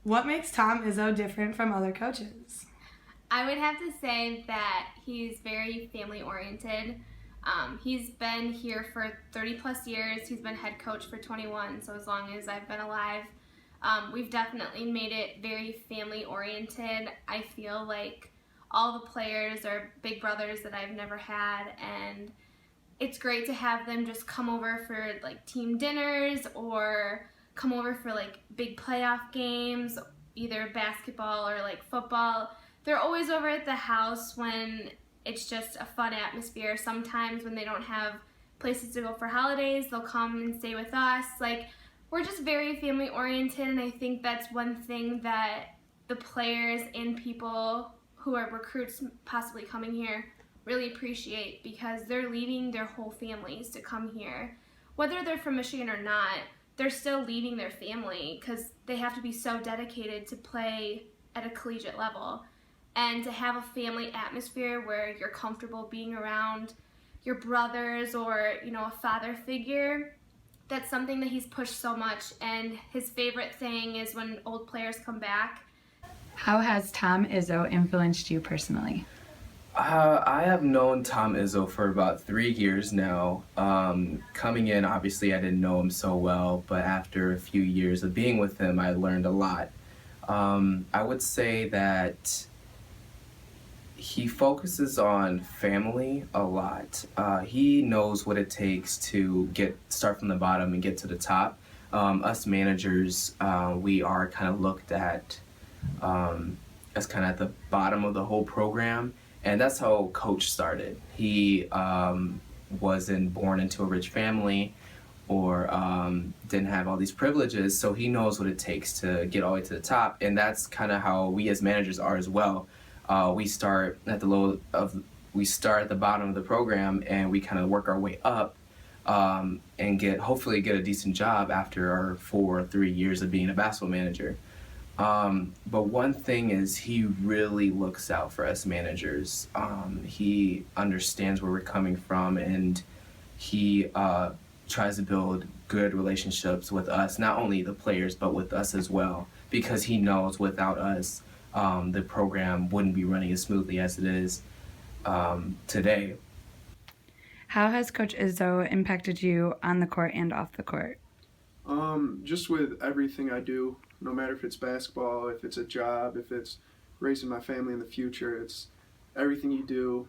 What makes Tom Izzo different from other coaches? I would have to say that he's very family oriented. He's been here for 30 plus years. He's been head coach for 21, so as long as I've been alive. We've definitely made it very family oriented. I feel like all the players are big brothers that I've never had, and it's great to have them just come over for like team dinners or come over for like big playoff games, either basketball or like football. They're always over at the house when it's just a fun atmosphere. Sometimes when they don't have places to go for holidays, they'll come and stay with us. Like, we're just very family oriented, and I think that's one thing that the players and people who are recruits possibly coming here really appreciate, because they're leaving their whole families to come here. Whether they're from Michigan or not, they're still leaving their family because they have to be so dedicated to play at a collegiate level. And to have a family atmosphere where you're comfortable being around your brothers or, a father figure, that's something that he's pushed so much. And his favorite thing is when old players come back. How has Tom Izzo influenced you personally? I have known Tom Izzo for about 3 years now. Coming in, obviously, I didn't know him so well, but after a few years of being with him, I learned a lot. I would say that he focuses on family a lot. He knows what it takes to start from the bottom and get to the top. Us managers, we are kind of looked at as kind of at the bottom of the whole program. And that's how Coach started. He wasn't born into a rich family or didn't have all these privileges, so he knows what it takes to get all the way to the top. And that's kind of how we as managers are as well. We start at the bottom of the program, and we kind of work our way up and hopefully get a decent job after our 3 years of being a basketball manager. But one thing is, he really looks out for us managers. He understands where we're coming from, and he tries to build good relationships with us, not only the players, but with us as well, because he knows without us, the program wouldn't be running as smoothly as it is today. How has Coach Izzo impacted you on the court and off the court? Just with everything I do, no matter if it's basketball, if it's a job, if it's raising my family in the future, it's everything you do,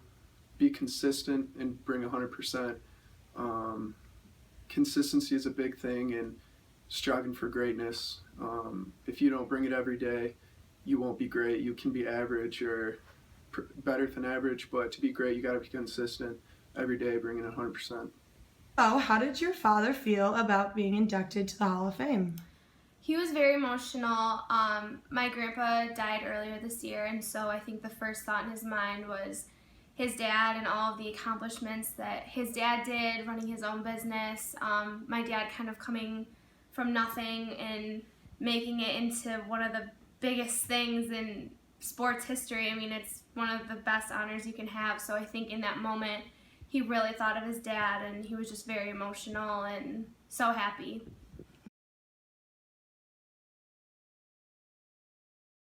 be consistent and bring 100%. Consistency is a big thing, and striving for greatness. If you don't bring it every day, you won't be great. You can be average or better than average, but to be great, you got to be consistent every day, bringing 100%. Oh, how did your father feel about being inducted to the Hall of Fame? He was very emotional. My grandpa died earlier this year, and so I think the first thought in his mind was his dad and all of the accomplishments that his dad did, running his own business. My dad kind of coming from nothing and making it into one of the biggest things in sports history. I mean, it's one of the best honors you can have. So I think in that moment, he really thought of his dad, and he was just very emotional and so happy.